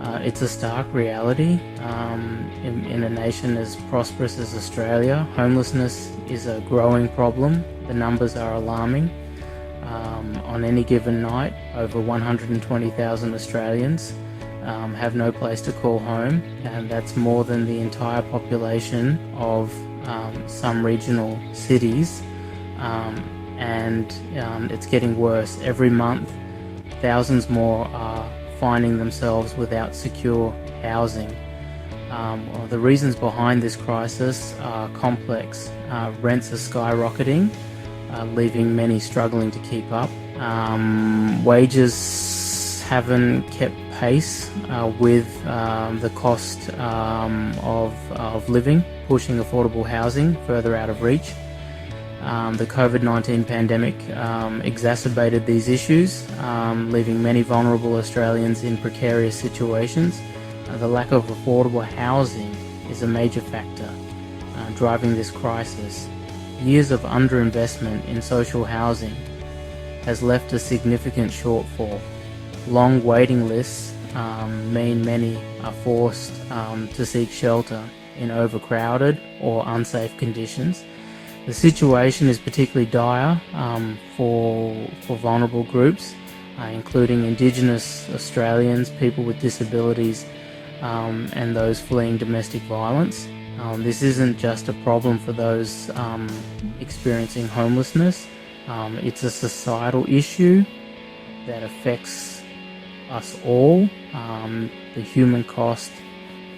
It's a stark reality. In a nation as prosperous as Australia, homelessness is a growing problem. The numbers are alarming. On any given night, over 120,000 Australians have no place to call home, and that's more than the entire population of some regional cities. And it's getting worse. Every month, thousands more are finding themselves without secure housing. The reasons behind this crisis are complex. Rents are skyrocketing, leaving many struggling to keep up. Wages haven't kept pace with the cost of living, pushing affordable housing further out of reach. The COVID-19 pandemic exacerbated these issues, leaving many vulnerable Australians in precarious situations. The lack of affordable housing is a major factor driving this crisis. Years of underinvestment in social housing has left a significant shortfall. Long waiting lists mean many are forced to seek shelter in overcrowded or unsafe conditions. The situation is particularly dire for vulnerable groups, including Indigenous Australians, people with disabilities, and those fleeing domestic violence. This isn't just a problem for those experiencing homelessness. It's a societal issue that affects us all. The human cost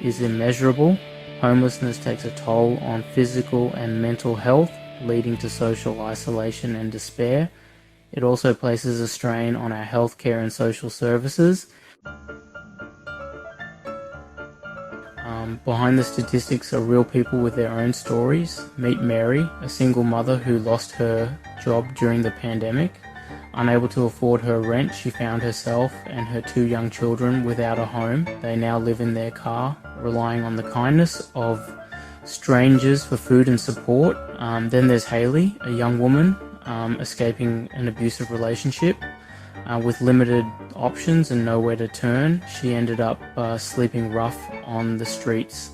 is immeasurable. Homelessness takes a toll on physical and mental health, leading to social isolation and despair. It also places a strain on our healthcare and social services. Behind the statistics are real people with their own stories. Meet Mary, a single mother who lost her job during the pandemic. Unable to afford her rent, she found herself and her 2 young children without a home. They now live in their car, relying on the kindness of strangers for food and support. Then there's Hayley, a young woman escaping an abusive relationship. With limited options and nowhere to turn, she ended up sleeping rough on the streets.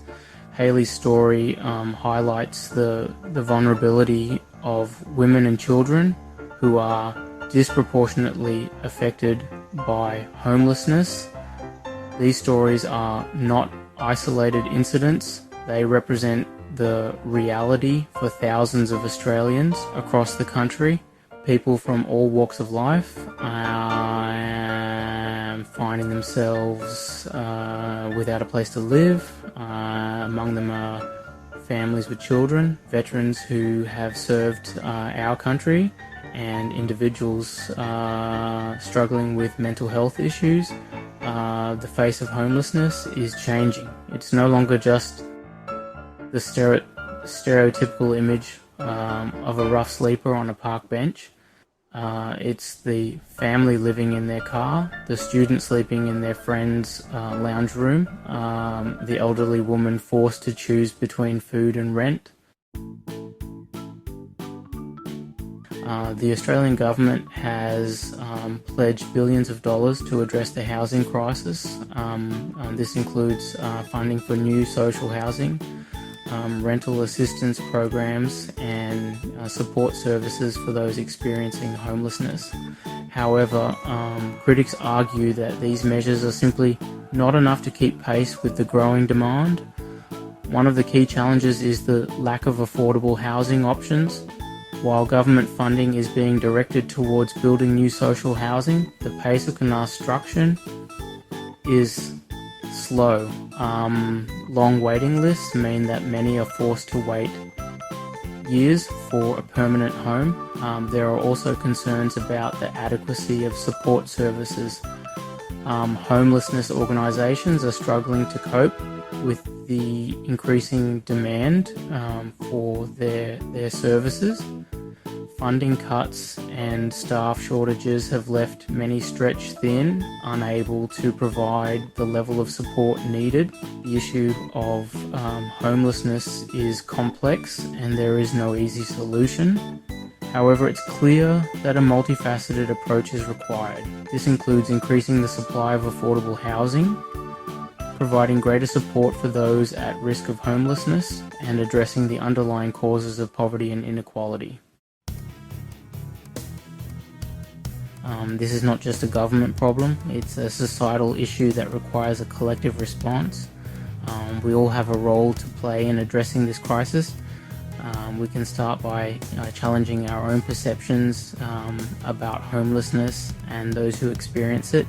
Hayley's story highlights the vulnerability of women and children who are disproportionately affected by homelessness. These stories are not isolated incidents. They represent the reality for thousands of Australians across the country. People from all walks of life finding themselves without a place to live. Among them are families with children, veterans who have served our country, and individuals struggling with mental health issues. The face of homelessness is changing. It's no longer just the stereotypical image of a rough sleeper on a park bench. It's the family living in their car, the student sleeping in their friend's lounge room, the elderly woman forced to choose between food and rent. The Australian government has pledged billions of dollars to address the housing crisis. This includes funding for new social housing, rental assistance programs, and support services for those experiencing homelessness. However, critics argue that these measures are simply not enough to keep pace with the growing demand. One of the key challenges is the lack of affordable housing options. While government funding is being directed towards building new social housing, the pace of construction is slow. Long waiting lists mean that many are forced to wait years for a permanent home. There are also concerns about the adequacy of support services. Homelessness organisations are struggling to cope with the increasing demand for their services. Funding cuts and staff shortages have left many stretched thin, unable to provide the level of support needed. The issue of homelessness is complex and there is no easy solution. However, it's clear that a multifaceted approach is required. This includes increasing the supply of affordable housing, providing greater support for those at risk of homelessness, and addressing the underlying causes of poverty and inequality. This is not just a government problem, it's a societal issue that requires a collective response. We all have a role to play in addressing this crisis. We can start by challenging our own perceptions about homelessness and those who experience it,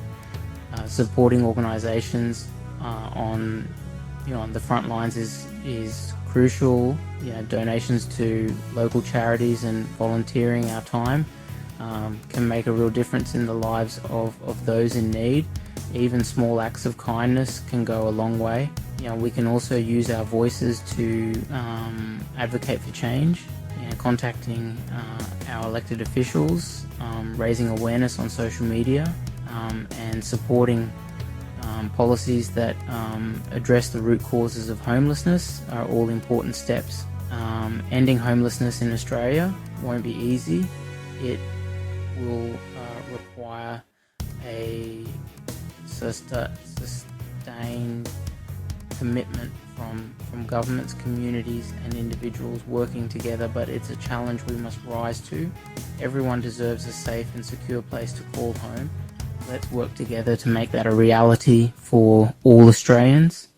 supporting organisations on the front lines is crucial. Donations to local charities and volunteering our time can make a real difference in the lives of those in need. Even small acts of kindness can go a long way. We can also use our voices to advocate for change, contacting our elected officials, raising awareness on social media, and supporting policies that address the root causes of homelessness are all important steps. Ending homelessness in Australia won't be easy. It will require a sustained commitment from governments, communities and individuals working together, but it's a challenge we must rise to. Everyone deserves a safe and secure place to call home. Let's work together to make that a reality for all Australians.